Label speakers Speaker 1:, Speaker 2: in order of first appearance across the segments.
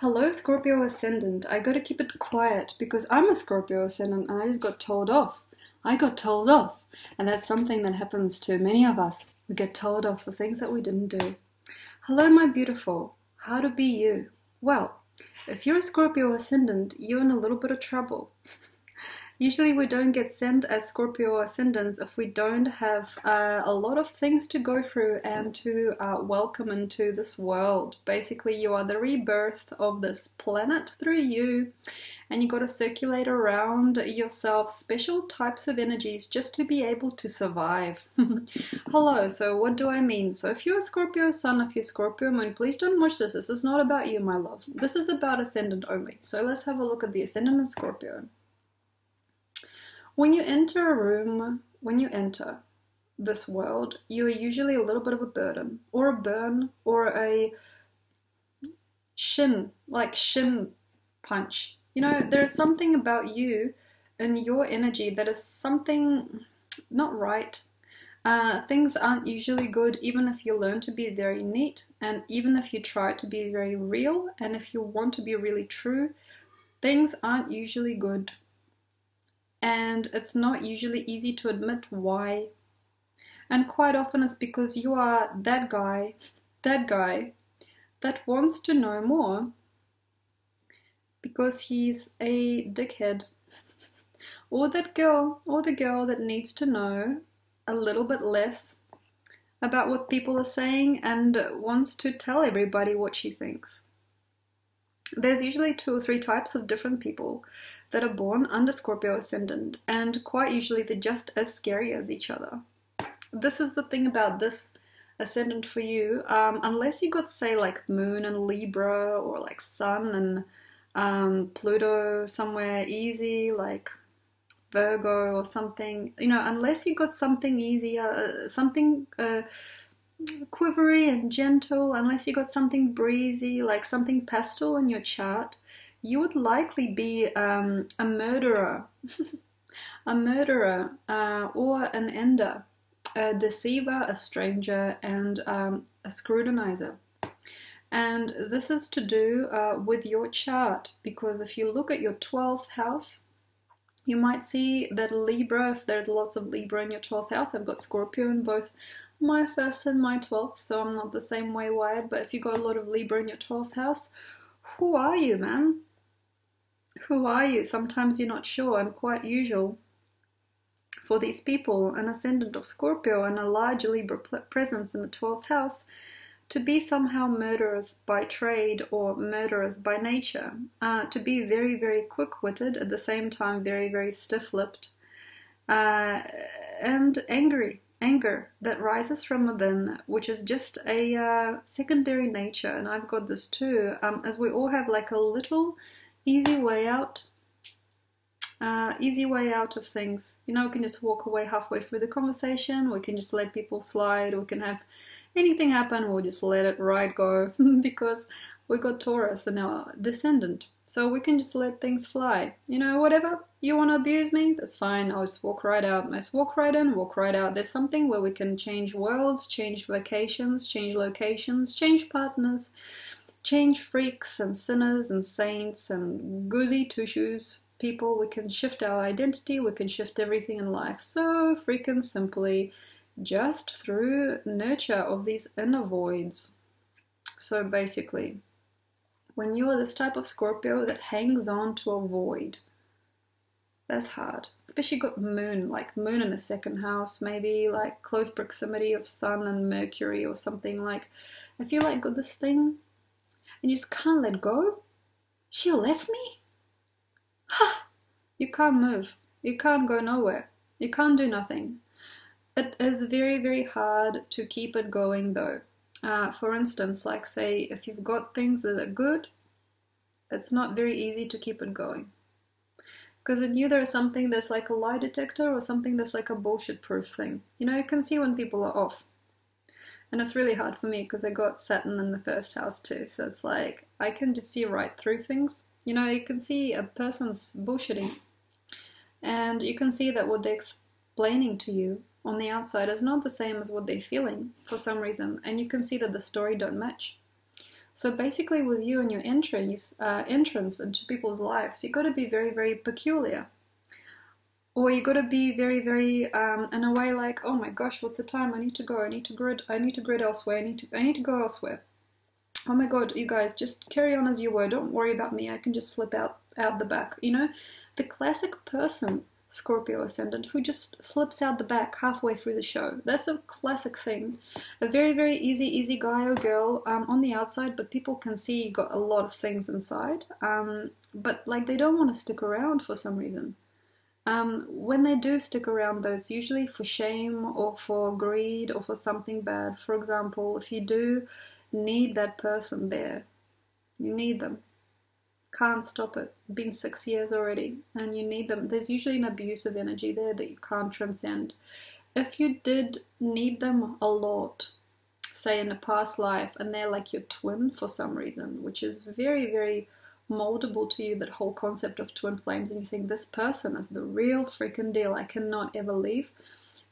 Speaker 1: Hello, Scorpio Ascendant. I gotta keep it quiet because I'm a Scorpio Ascendant and I just got told off. I got told off. And that's something that happens to many of us. We get told off for things that we didn't do. Hello, my beautiful. How to be you? Well, if you're a Scorpio Ascendant, you're in a little bit of trouble. Usually we don't get sent as Scorpio Ascendants if we don't have a lot of things to go through and to welcome into this world. Basically, you are the rebirth of this planet through you, and you got to circulate around yourself special types of energies just to be able to survive. Hello, so what do I mean? So if you're a Scorpio Sun, if you're Scorpio Moon, please don't watch this. This is not about you, my love. This is about Ascendant only. So let's have a look at the Ascendant and Scorpio. When you enter a room, when you enter this world, you are usually a little bit of a burden, or a burn, or a shin punch. You know, there's something about you and your energy that is something not right. Things aren't usually good, even if you learn to be very neat, and even if you try to be very real, and if you want to be really true, things aren't usually good. And it's not usually easy to admit why. And quite often it's because you are that guy that wants to know more because he's a dickhead. Or that girl, or the girl that needs to know a little bit less about what people are saying and wants to tell everybody what she thinks. There's usually 2 or 3 types of different people that are born under Scorpio Ascendant, and quite usually they're just as scary as each other. This is the thing about this Ascendant for you, unless you got, say, like Moon and Libra, or like Sun and Pluto somewhere easy, like Virgo or something, you know, unless you got something easy, something quivery and gentle, unless you got something breezy, like something pastel in your chart, you would likely be a murderer, or an ender, a deceiver, a stranger, and a scrutinizer. And this is to do with your chart, because if you look at your 12th house, you might see that Libra, if there's lots of Libra in your 12th house, I've got Scorpio in both my 1st and my 12th, so I'm not the same way wired, but if you got a lot of Libra in your 12th house, who are you, man? Who are you? Sometimes you're not sure, and quite usual for these people, an Ascendant of Scorpio and a large Libra presence in the 12th house, to be somehow murderers by trade or murderers by nature, to be very, very quick-witted, at the same time very, very stiff-lipped, and anger that rises from within, which is just a secondary nature. And I've got this too, as we all have like a little easy way out of things. You know, we can just walk away halfway through the conversation, we can just let people slide, we can have anything happen, we'll just let it right go because we got Taurus in our descendant, so we can just let things fly. You know, whatever, you want to abuse me, that's fine, I'll just walk right out. Let's walk right in, walk right out. There's something where we can change worlds, change vacations, change locations, change partners, change freaks and sinners and saints and goody two-shoes people. We can shift our identity, we can shift everything in life so freaking simply, just through nurture of these inner voids. So basically, when you are this type of Scorpio that hangs on to a void, that's hard. Especially got Moon, like Moon in the 2nd house, maybe like close proximity of Sun and Mercury or something. Like, I feel like got this thing and you just can't let go. She left me? Ha! You can't move. You can't go nowhere. You can't do nothing. It is very, very hard to keep it going though. For instance, like say, if you've got things that are good, it's not very easy to keep it going. Because in you there's something that's like a lie detector or something that's like a bullshit proof thing. You know, you can see when people are off. And it's really hard for me because I got Saturn in the 1st house too. So it's like, I can just see right through things. You know, you can see a person's bullshitting. And you can see that what they're explaining to you on the outside is not the same as what they're feeling for some reason. And you can see that the story don't match. So basically with you and your entrance into people's lives, you got to be very, very peculiar. Or you got to be very, very, in a way like, oh my gosh, what's the time? I need to go. I need to grid elsewhere. I need to go elsewhere. Oh my God, you guys, just carry on as you were. Don't worry about me. I can just slip out the back. You know, the classic person, Scorpio Ascendant, who just slips out the back halfway through the show. That's a classic thing. A very, very easy guy or girl on the outside, but people can see you got a lot of things inside. But like they don't want to stick around for some reason. When they do stick around, though, it's usually for shame or for greed or for something bad. For example, if you do need that person there, you need them. Can't stop it. Been 6 years already, and you need them. There's usually an abusive energy there that you can't transcend. If you did need them a lot, say in a past life, and they're like your twin for some reason, which is very, very moldable to you, that whole concept of twin flames, and you think this person is the real freaking deal, I cannot ever leave,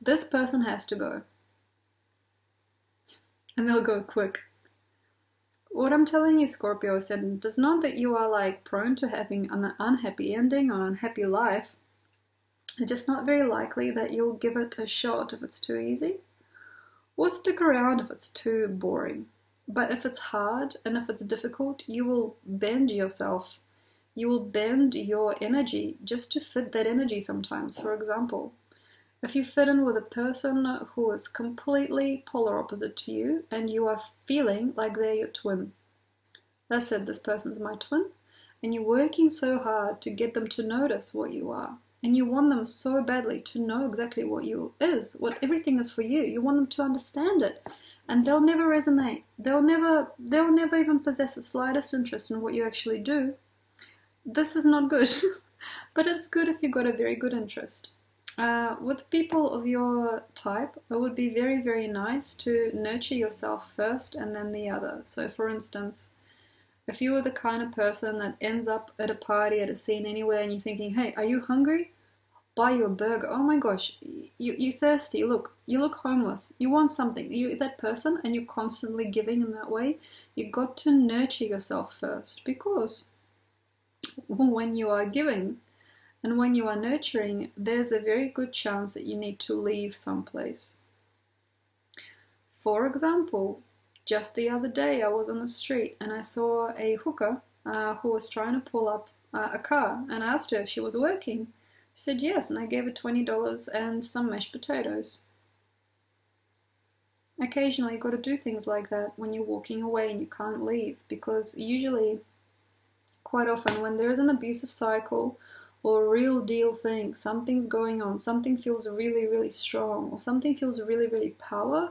Speaker 1: this person has to go. And they'll go quick. What I'm telling you, Scorpio Ascendant, is not that you are like prone to having an unhappy ending or unhappy life. It's just not very likely that you'll give it a shot if it's too easy, or stick around if it's too boring. But if it's hard and if it's difficult, you will bend yourself. You will bend your energy just to fit that energy sometimes. For example, if you fit in with a person who is completely polar opposite to you and you are feeling like they're your twin. That's it, this person's my twin. And you're working so hard to get them to notice what you are. And you want them so badly to know exactly what you is, what everything is for you. You want them to understand it. And they'll never resonate. They'll never even possess the slightest interest in what you actually do. This is not good. But it's good if you've got a very good interest. With people of your type, it would be very, very nice to nurture yourself first and then the other. So for instance, if you were the kind of person that ends up at a party, at a scene anywhere, and you're thinking, hey, are you hungry? Buy you a burger. Oh my gosh, you're thirsty. Look, you look homeless. You want something. You're that person and you're constantly giving in that way. You got to nurture yourself first, because when you are giving and when you are nurturing, there's a very good chance that you need to leave someplace. For example, just the other day I was on the street and I saw a hooker who was trying to pull up a car, and I asked her if she was working. She said yes, and I gave her $20 and some mashed potatoes. Occasionally you've got to do things like that when you're walking away and you can't leave, because usually, quite often, when there is an abusive cycle or a real deal thing, something's going on, something feels really, really strong, or something feels really, really power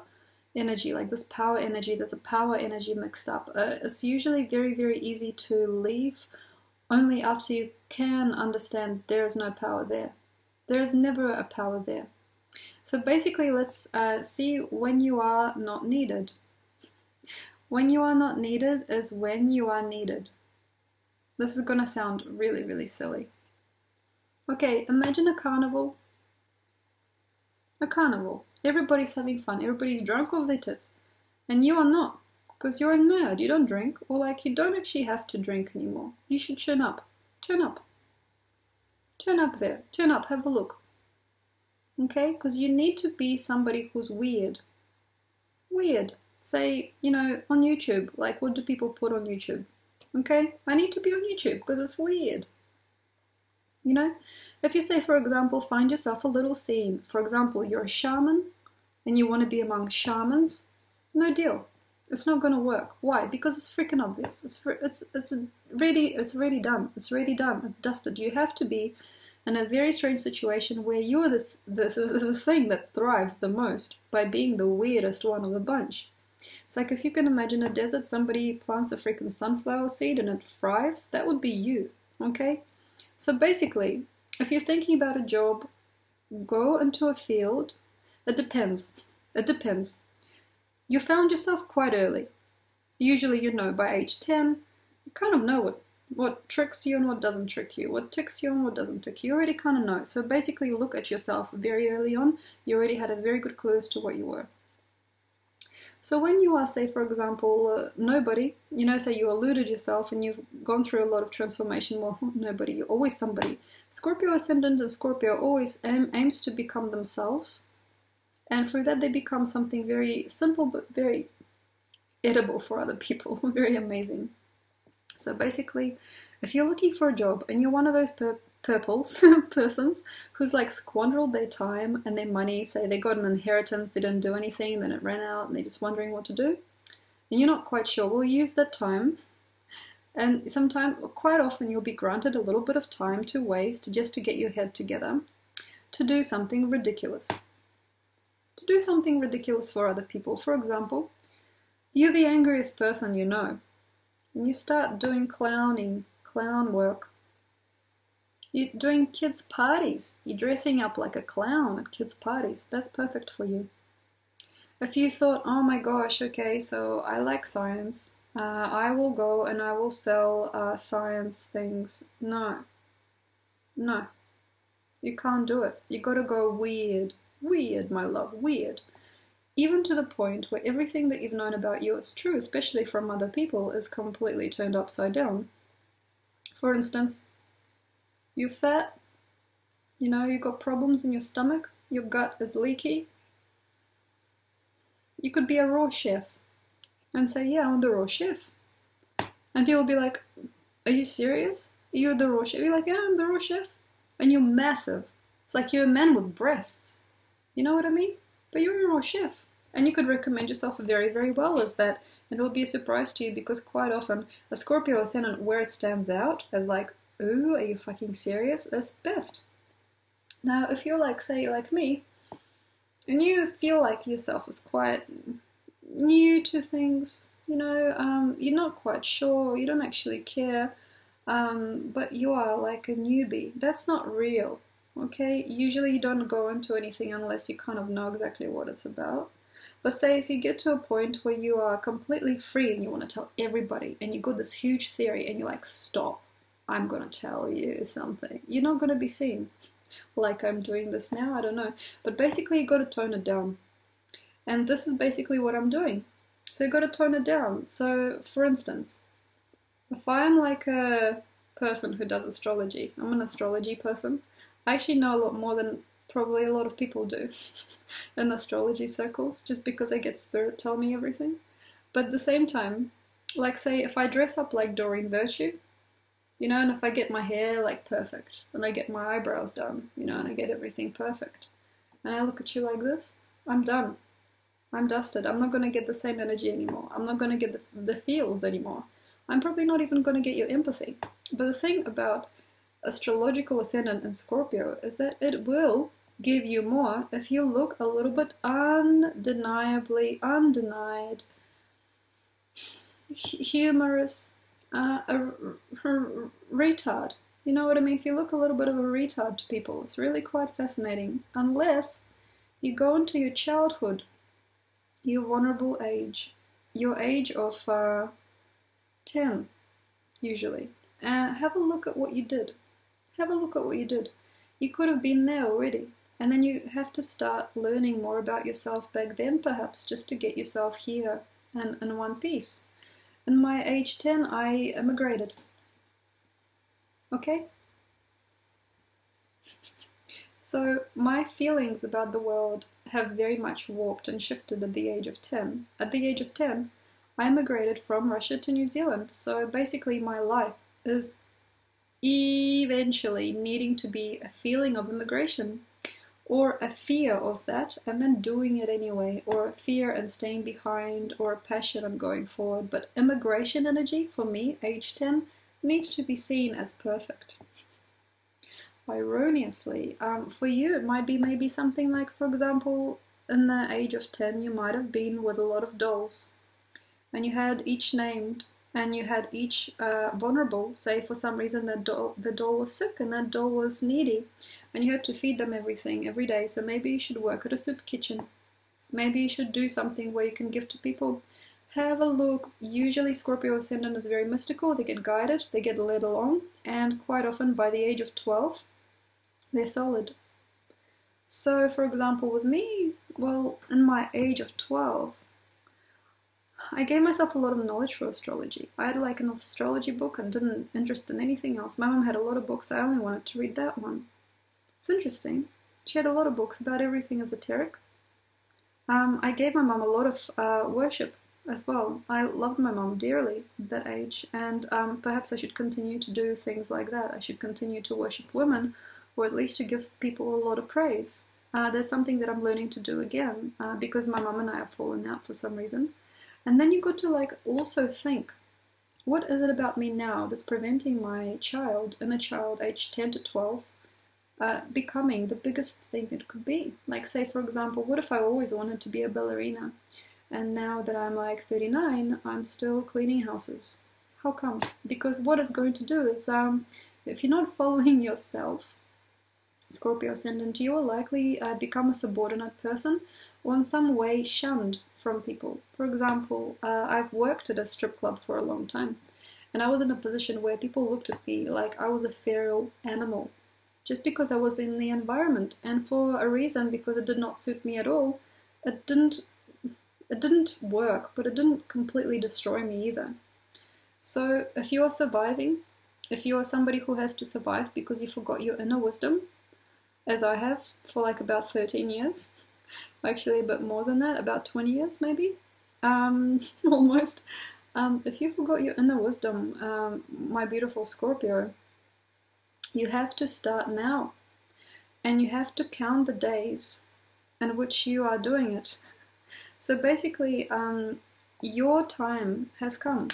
Speaker 1: energy, like this power energy, there's a power energy mixed up. It's usually very, very easy to leave only after you can understand there is no power there. There is never a power there. So basically, let's see when you are not needed. When you are not needed is when you are needed. This is going to sound really, really silly. Okay, imagine a carnival. A carnival. Everybody's having fun. Everybody's drunk off their tits. And you are not. Because you're a nerd. You don't drink. Or like, you don't actually have to drink anymore. You should turn up. Turn up. Turn up there. Turn up. Have a look. Okay? Because you need to be somebody who's weird. Weird. Say, you know, on YouTube. Like, what do people put on YouTube? Okay? I need to be on YouTube because it's weird. You know? If you say, for example, find yourself a little scene. For example, you're a shaman and you want to be among shamans. No deal. It's not going to work. Why? Because it's freaking obvious. It's already done. It's already done. It's dusted. You have to be in a very strange situation where you're the thing that thrives the most by being the weirdest one of the bunch. It's like if you can imagine a desert, somebody plants a freaking sunflower seed and it thrives. That would be you. Okay? So basically, if you're thinking about a job, go into a field. It depends. It depends. You found yourself quite early. Usually, you know, by age 10, you kind of know what tricks you and what doesn't trick you, what ticks you and what doesn't tick you. You already kind of know. So basically, look at yourself very early on. You already had a very good clue as to what you were. So when you are, say, for example, nobody, you know, say you eluded yourself and you've gone through a lot of transformation, well, nobody, you're always somebody. Scorpio Ascendant and Scorpio always aims to become themselves. And through that, they become something very simple, but very edible for other people, very amazing. So basically, if you're looking for a job and you're one of those purples persons who's like squandered their time and their money, say they got an inheritance, they didn't do anything, then it ran out and they're just wondering what to do, and you're not quite sure, well, use that time. And sometimes, quite often, you'll be granted a little bit of time to waste just to get your head together to do something ridiculous. To do something ridiculous for other people. For example, you're the angriest person you know, and you start doing clown work. You're doing kids' parties. You're dressing up like a clown at kids' parties. That's perfect for you. If you thought, oh my gosh, okay, so I like science, I will go and I will sell science things. No, you can't do it. You gotta go weird. Weird, my love, weird. Even to the point where everything that you've known about you is true, especially from other people, is completely turned upside down. For instance, you're fat, you know, you've got problems in your stomach, your gut is leaky. You could be a raw chef and say, yeah, I'm the raw chef. And people will be like, are you serious? You're the raw chef? You're like, yeah, I'm the raw chef. And you're massive. It's like you're a man with breasts. You know what I mean? But you're a raw chef. And you could recommend yourself very, very well as that. And it will be a surprise to you because quite often a Scorpio Ascendant, where it stands out as like, ooh, are you fucking serious? That's the best. Now, if you're like, say, like me, and you feel like yourself is quite new to things, you know, you're not quite sure, you don't actually care, but you are like a newbie. That's not real. Okay, usually you don't go into anything unless you kind of know exactly what it's about. But say if you get to a point where you are completely free and you want to tell everybody and you got this huge theory and you're like, stop, I'm going to tell you something. You're not going to be seen. Like I'm doing this now, I don't know. But basically you got to tone it down. And this is basically what I'm doing. So you got to tone it down. So for instance, if I'm like a person who does astrology, I'm an astrology person. I actually know a lot more than probably a lot of people do in astrology circles, just because I get spirit tell me everything. But at the same time, like say if I dress up like Doreen Virtue, you know, and if I get my hair like perfect, and I get my eyebrows done, you know, and I get everything perfect, and I look at you like this, I'm done. I'm dusted. I'm not going to get the same energy anymore. I'm not going to get the feels anymore. I'm probably not even going to get your empathy. But the thing about astrological ascendant in Scorpio is that it will give you more if you look a little bit undenied, humorous, a retard. You know what I mean? If you look a little bit of a retard to people, it's really quite fascinating. Unless you go into your childhood, your vulnerable age, your age of 10, usually. Have a look at what you did. Have a look at what you did. You could have been there already. And then you have to start learning more about yourself back then, perhaps, just to get yourself here and in one piece. In my age 10, I immigrated. Okay? So my feelings about the world have very much warped and shifted at the age of 10. At the age of 10, I immigrated from Russia to New Zealand. So basically my life is eventually needing to be a feeling of immigration, or a fear of that and then doing it anyway, or a fear and staying behind, or a passion and going forward. But immigration energy for me, age 10, needs to be seen as perfect. Ironically, for you it might be maybe something like, for example, in the age of 10 you might have been with a lot of dolls, and you had each named, and you had each vulnerable. Say for some reason the doll was sick and that doll was needy, and you had to feed them everything every day. So maybe you should work at a soup kitchen. Maybe you should do something where you can give to people. Have a look. Usually Scorpio Ascendant is very mystical. They get guided, they get led along, and quite often by the age of 12 they're solid. So for example with me, well, in my age of 12 I gave myself a lot of knowledge for astrology. I had like an astrology book and didn't interest in anything else. My mum had a lot of books. I only wanted to read that one. It's interesting. She had a lot of books about everything esoteric. I gave my mum a lot of worship as well. I loved my mum dearly at that age, and perhaps I should continue to do things like that. I should continue to worship women, or at least to give people a lot of praise. There's something that I'm learning to do again, because my mum and I have fallen out for some reason. And then you got to like also think, what is it about me now that's preventing my child, inner child, aged 10 to 12, becoming the biggest thing it could be? Like, say, for example, what if I always wanted to be a ballerina, and now that I'm like 39, I'm still cleaning houses? How come? Because what it's going to do is, if you're not following yourself, Scorpio Ascendant, you will likely become a subordinate person, or in some way shunned from people. For example, I've worked at a strip club for a long time, and I was in a position where people looked at me like I was a feral animal, just because I was in the environment, and for a reason, because it did not suit me at all. It didn't work, but it didn't completely destroy me either. So if you are surviving, if you are somebody who has to survive because you forgot your inner wisdom, as I have for like about 13 years, actually a bit more than that, about 20 years maybe, almost. If you forgot your inner wisdom, my beautiful Scorpio, you have to start now, and you have to count the days in which you are doing it. So basically, your time has come.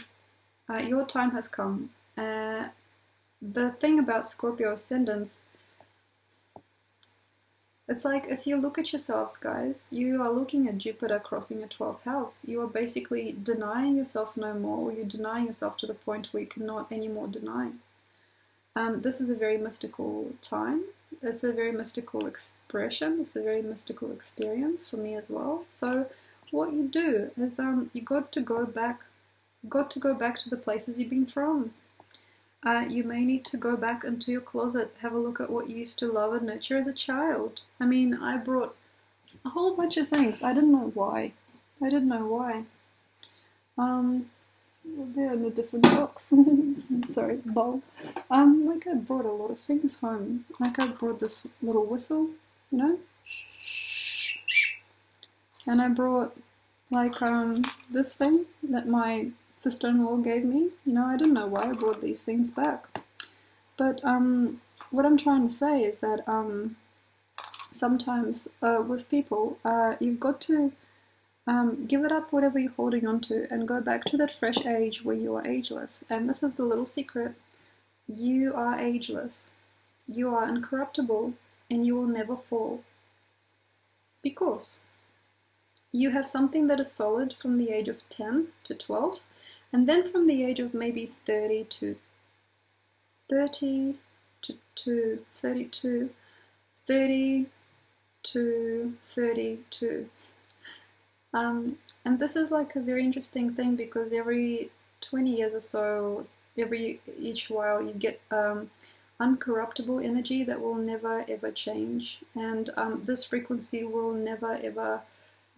Speaker 1: Your time has come. The thing about Scorpio Ascendants, it's like if you look at yourselves, guys, you are looking at Jupiter crossing your 12th house. You are basically denying yourself no more, or you're denying yourself to the point where you cannot anymore deny. This is a very mystical time. It's a very mystical expression. It's a very mystical experience for me as well. So what you do is you got to go back. You got to go back to the places you've been from. You may need to go back into your closet, have a look at what you used to love and nurture as a child. I mean, I brought a whole bunch of things. I didn't know why. I didn't know why. They're in a different box. Sorry, bowl. Like I brought a lot of things home. Like I brought this little whistle, you know? And I brought like this thing that my sister-in-law gave me. You know, I didn't know why I brought these things back. But what I'm trying to say is that sometimes with people, you've got to give it up, whatever you're holding on to, and go back to that fresh age where you are ageless. And this is the little secret. You are ageless. You are incorruptible, and you will never fall. Because you have something that is solid from the age of 10 to 12, and then from the age of maybe 30 to 32, 30 to 32. And this is like a very interesting thing, because every 20 years or so, each while, you get uncorruptible energy that will never ever change, and this frequency will never ever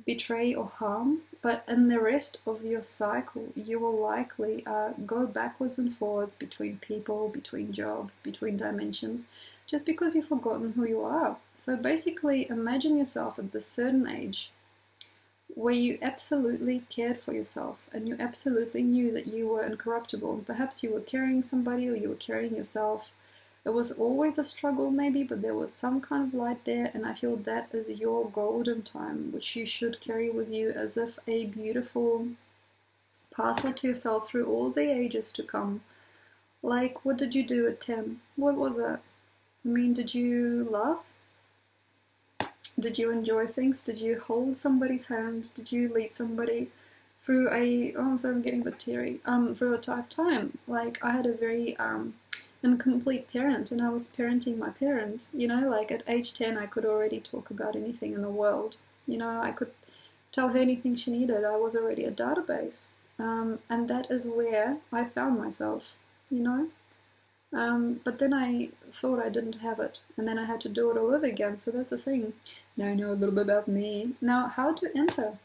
Speaker 1: betray or harm. But in the rest of your cycle, you will likely go backwards and forwards between people, between jobs, between dimensions, just because you've forgotten who you are. So basically, imagine yourself at this certain age where you absolutely cared for yourself, and you absolutely knew that you were incorruptible, and perhaps you were carrying somebody, or you were carrying yourself. It was always a struggle maybe, but there was some kind of light there, and I feel that is your golden time, which you should carry with you as if a beautiful parcel to yourself through all the ages to come. Like, what did you do at 10? What was it? I mean, did you laugh? Did you enjoy things? Did you hold somebody's hand? Did you lead somebody through oh, sorry, I'm getting a bit teary, through a tough time? Like, I had a very incomplete parent, and I was parenting my parent, you know, like at age 10 I could already talk about anything in the world, you know, I could tell her anything she needed. I was already a database, and that is where I found myself, you know. But then I thought I didn't have it, and then I had to do it all over again. So that's the thing. Now I know a little bit about me. Now, how to enter?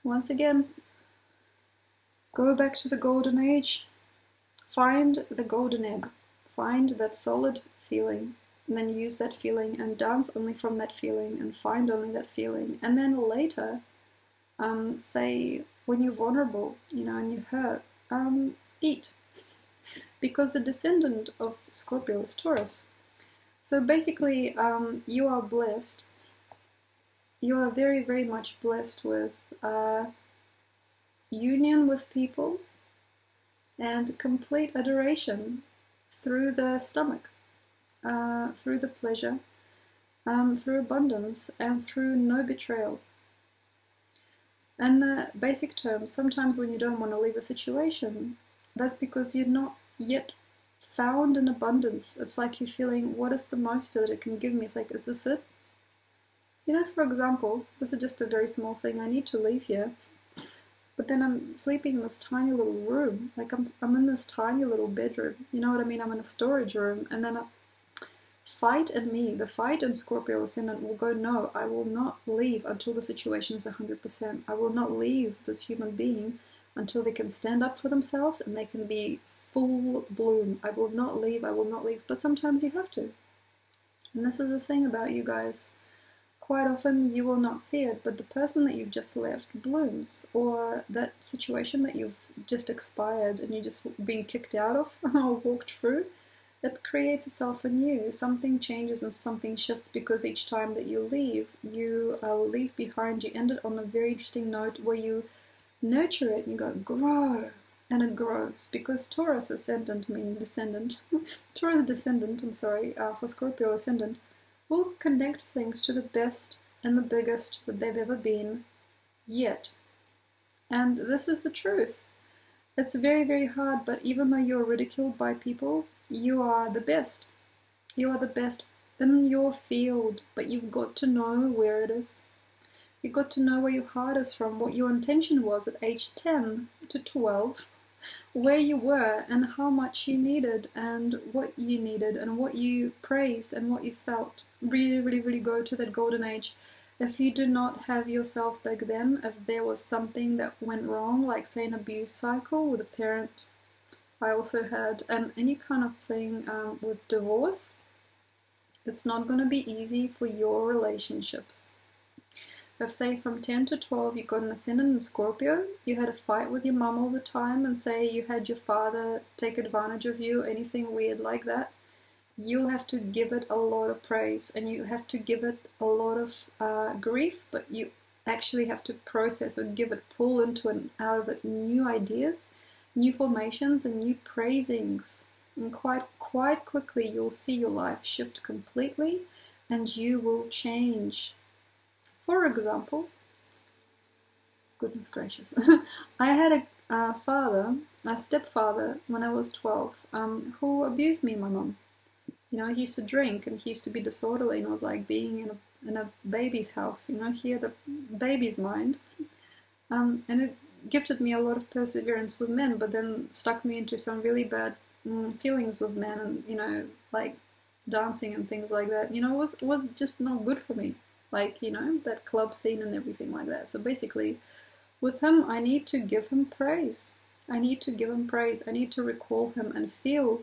Speaker 1: Once again, Go back to the golden age. Find the golden egg. Find that solid feeling. And then use that feeling and dance only from that feeling and find only that feeling. And then later, say when you're vulnerable, and you hurt, eat. Because the descendant of Scorpio is Taurus. So basically, you are blessed. You are very, very much blessed with union with people and complete adoration through the stomach, through the pleasure, through abundance, and through no betrayal. And the basic terms, sometimes when you don't want to leave a situation, that's because you're not yet found in abundance. It's like you're feeling, what is the most that it can give me? It's like, is this it? For example, this is just a very small thing. I need to leave here. But then I'm sleeping in this tiny little room. Like I'm in this tiny little bedroom. You know what I mean? I'm in a storage room. And then fight in me, the fight in Scorpio Ascendant will go, no, I will not leave until the situation is 100%. I will not leave this human being until they can stand up for themselves and they can be full bloom. I will not leave, I will not leave. But sometimes you have to. And this is the thing about you guys. Quite often you will not see it, but the person that you've just left blooms, or that situation that you've just expired and you're just being kicked out of or walked through, it creates itself anew. Something changes and something shifts because each time that you leave leave behind, you end it on a very interesting note where you nurture it and you go, grow, and it grows. Because Taurus Ascendant, descendant, Taurus Descendant, for Scorpio Ascendant, will connect things to the best and the biggest that they've ever been yet. And this is the truth. It's very, very hard, but even though you're ridiculed by people, you are the best. You are the best in your field, but you've got to know where it is. You've got to know where your heart is from, what your intention was at age 10 to 12, where you were and how much you needed and what you praised and what you felt. Really, really, really go to that golden age. If you do not have yourself back then, if there was something that went wrong, like say an abuse cycle with a parent, I also had, and any kind of thing with divorce, it's not going to be easy for your relationships. If say from 10 to 12 you got an ascendant in Scorpio, you had a fight with your mum all the time, and say you had your father take advantage of you, anything weird like that, you'll have to give it a lot of praise and you have to give it a lot of grief, but you actually have to process or pull into and out of it new ideas, new formations and new praisings. And quite quickly you'll see your life shift completely and you will change. For example, goodness gracious, I had a stepfather when I was 12 who abused me and my mum. He used to drink and he used to be disorderly, and it was like being in a baby's house. He had a baby's mind. And it gifted me a lot of perseverance with men, but then stuck me into some really bad feelings with men, and, like dancing and things like that, was just not good for me. Like, that club scene and everything like that. So basically, with him, I need to give him praise. I need to give him praise. I need to recall him and feel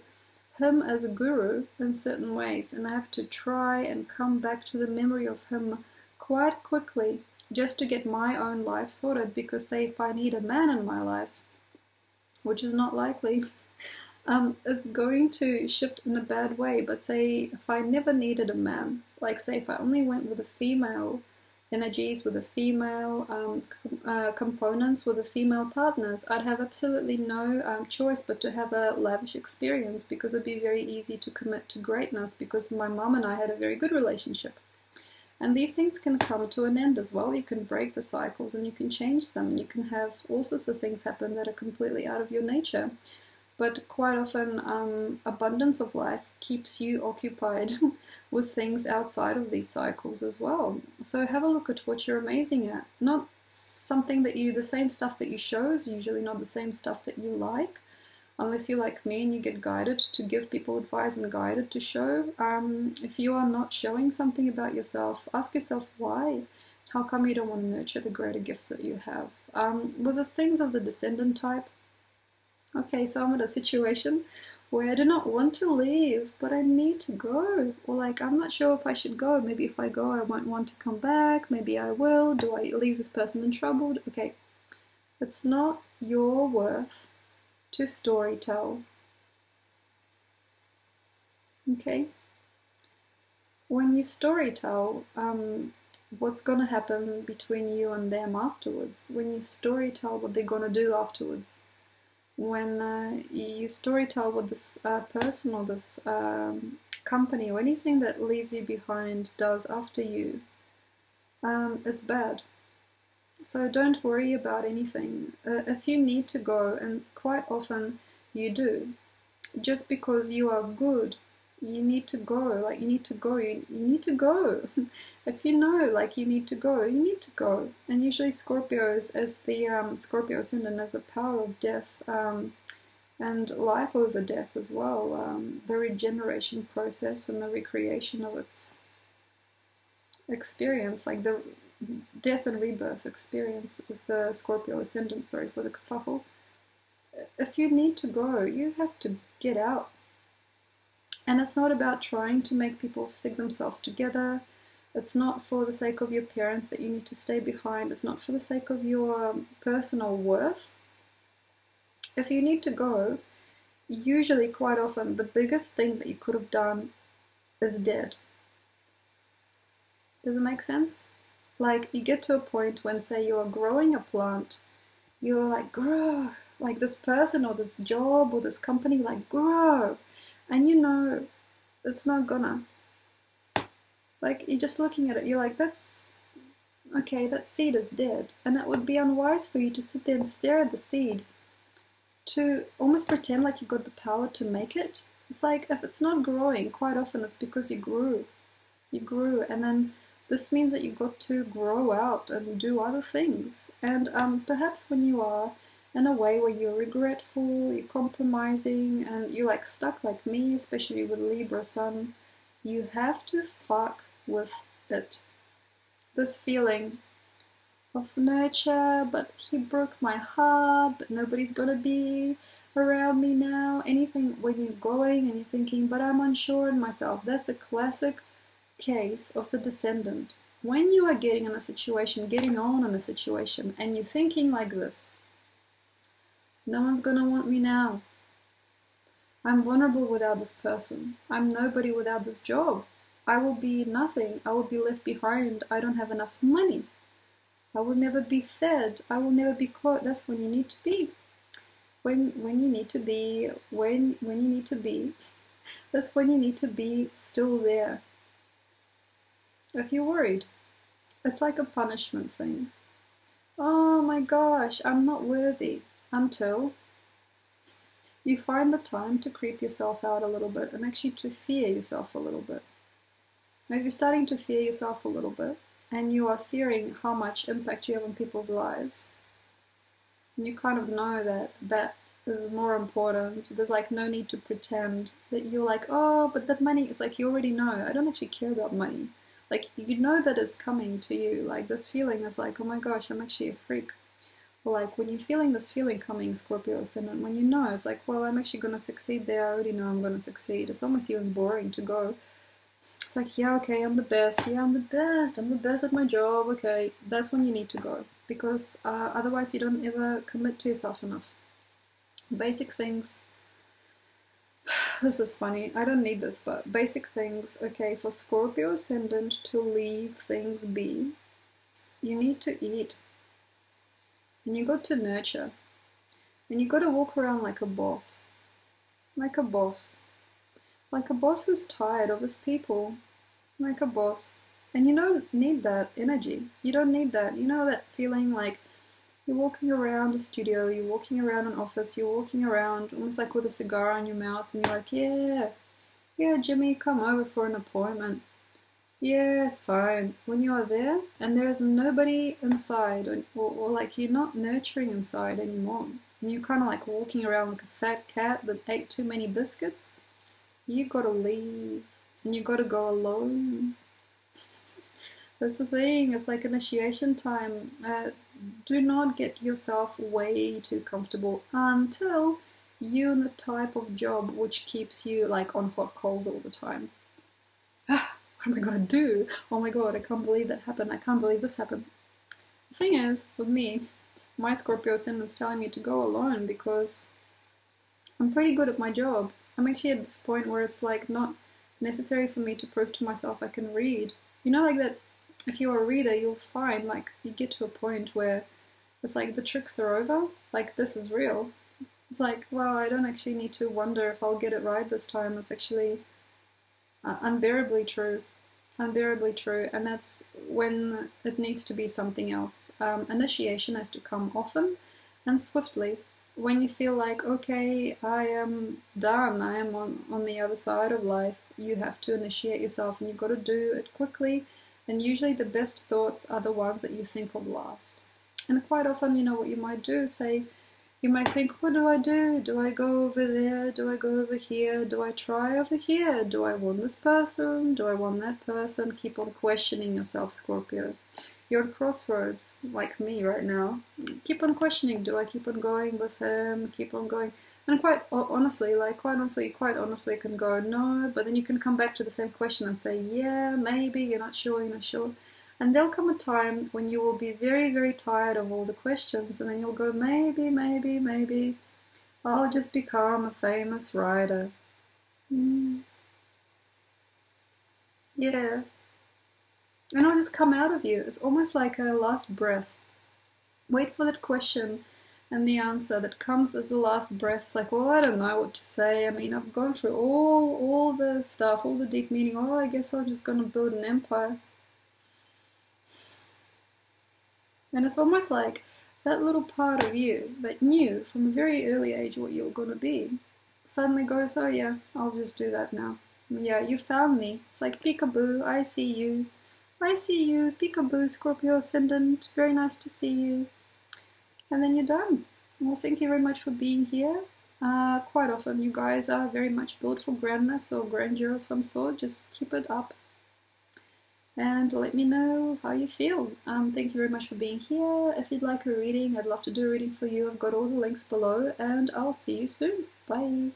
Speaker 1: him as a guru in certain ways. And I have to try and come back to the memory of him quite quickly just to get my own life sorted. Because, say, if I need a man in my life, which is not likely, it's going to shift in a bad way. But say if I never needed a man, like say if I only went with the female energies, with the female components, with the female partners, I'd have absolutely no choice but to have a lavish experience, because it'd be very easy to commit to greatness, because my mom and I had a very good relationship. And these things can come to an end as well. You can break the cycles and you can change them, and you can have all sorts of things happen that are completely out of your nature. But quite often, abundance of life keeps you occupied with things outside of these cycles as well. So have a look at what you're amazing at. Not something that the same stuff that you show is usually not the same stuff that you like, unless you're like me and you get guided to give people advice and guided to show. If you are not showing something about yourself, ask yourself why. How come you don't want to nurture the greater gifts that you have? With the things of the descendant type, Okay, so I'm in a situation where I do not want to leave, but I need to go. Or like, I'm not sure if I should go. Maybe if I go, I won't want to come back. Maybe I will. Do I leave this person in trouble? Okay, it's not your worth to storytell. Okay? When you storytell, what's going to happen between you and them afterwards? When you storytell what they're going to do afterwards? When you storytell what this person or this company or anything that leaves you behind does after you, it's bad. So don't worry about anything. If you need to go, and quite often you do, just because you are good, you need to go. Like, you need to go. You need to go. If you know, like, you need to go, you need to go. And usually Scorpios, as the Scorpio Ascendant, as the power of death and life over death as well, the regeneration process and the recreation of its experience, like the death and rebirth experience is the Scorpio Ascendant, sorry for the kerfuffle. If you need to go, you have to get out. And it's not about trying to make people stick themselves together. It's not for the sake of your parents that you need to stay behind. It's not for the sake of your personal worth. If you need to go, usually, quite often, the biggest thing that you could have done is dead. Does it make sense? Like, you get to a point when, say, you are growing a plant, you're like, grow. Like, this person or this job or this company, like, grow. And you know, it's not gonna. Like, you're just looking at it, you're like, that's, okay, that seed is dead. And it would be unwise for you to sit there and stare at the seed, to almost pretend like you got the power to make it. It's like, if it's not growing, quite often it's because you grew. You grew, and then this means that you got to grow out and do other things. And perhaps when you are in a way where you're regretful, you're compromising, and you're like stuck like me, especially with Libra Sun, you have to fuck with it. This feeling of nurture, but he broke my heart, but nobody's gonna be around me now. Anything when you're going and you're thinking, but I'm unsure in myself. That's a classic case of the descendant. When you are getting in a situation, getting on in a situation, and you're thinking like this, no one's gonna want me now. I'm vulnerable without this person. I'm nobody without this job. I will be nothing. I will be left behind. I don't have enough money. I will never be fed. I will never be clothed. That's when you need to be. When you need to be. When you need to be. That's when you need to be still there. If you're worried, it's like a punishment thing. Oh my gosh, I'm not worthy. Until you find the time to creep yourself out a little bit and actually to fear yourself a little bit. Now, if you're starting to fear yourself a little bit and you are fearing how much impact you have on people's lives, and you kind of know that that is more important, there's like no need to pretend that you're like, oh, but that money is like, you already know, I don't actually care about money. Like, you know that it's coming to you. Like, this feeling is like, oh my gosh, I'm actually a freak. Or like, when you're feeling this feeling coming, Scorpio Ascendant, when you know, it's like, well, I'm actually going to succeed there. I already know I'm going to succeed. It's almost even boring to go. It's like, yeah, okay, I'm the best. Yeah, I'm the best. I'm the best at my job. Okay, that's when you need to go. Because otherwise you don't ever commit to yourself enough. Basic things. This is funny. I don't need this, but basic things. Okay, for Scorpio Ascendant to leave things be, you need to eat. And you got to nurture. And you got to walk around like a boss. Like a boss. Like a boss who's tired of his people. Like a boss. And you don't need that energy. You don't need that. You know that feeling like you're walking around a studio, you're walking around an office, you're walking around almost like with a cigar in your mouth, and you're like, yeah, Jimmy, come over for an appointment. Yeah, it's fine. When you are there and there is nobody inside, or like you're not nurturing inside anymore, and you're kind of like walking around like a fat cat that ate too many biscuits, you gotta leave and you gotta go alone. That's the thing, it's like initiation time. Do not get yourself way too comfortable until you're in the type of job which keeps you like on hot coals all the time. What am I gonna do? Oh my god, I can't believe that happened. I can't believe this happened. The thing is, with me, my Scorpio Ascendant's telling me to go alone because I'm pretty good at my job. I'm actually at this point where it's like not necessary for me to prove to myself I can read. You know, like that if you're a reader, you'll find like you get to a point where it's like the tricks are over. Like, this is real. It's like, well, I don't actually need to wonder if I'll get it right this time. It's actually unbearably true. Unbearably true. And that's when it needs to be something else. Initiation has to come often and swiftly. When you feel like, okay, I am done, I am on the other side of life, you have to initiate yourself, and you've got to do it quickly. And usually the best thoughts are the ones that you think of last. And quite often, you know, what you might do, say, you might think, what do I do? Do I go over there? Do I go over here? Do I try over here? Do I want this person? Do I want that person? Keep on questioning yourself, Scorpio. You're at crossroads, like me right now. Keep on questioning. Do I keep on going with him? Keep on going. And quite honestly, you can go, no, but then you can come back to the same question and say, yeah, maybe, you're not sure. And there'll come a time when you will be very, very tired of all the questions, and then you'll go, maybe, I'll just become a famous writer. Yeah. And it'll just come out of you. It's almost like a last breath. Wait for that question and the answer that comes as the last breath. It's like, well, I don't know what to say. I mean, I've gone through all the stuff, all the deep meaning. Oh, I guess I'm just going to build an empire. And it's almost like that little part of you that knew from a very early age what you were going to be suddenly goes, oh yeah, I'll just do that now. Yeah, you found me. It's like, peekaboo, I see you. I see you, peekaboo, Scorpio Ascendant. Very nice to see you. And then you're done. Well, thank you very much for being here. Quite often you guys are very much built for grandness or grandeur of some sort. Just keep it up. And let me know how you feel. Thank you very much for being here. If you'd like a reading, I'd love to do a reading for you. I've got all the links below, and I'll see you soon. Bye.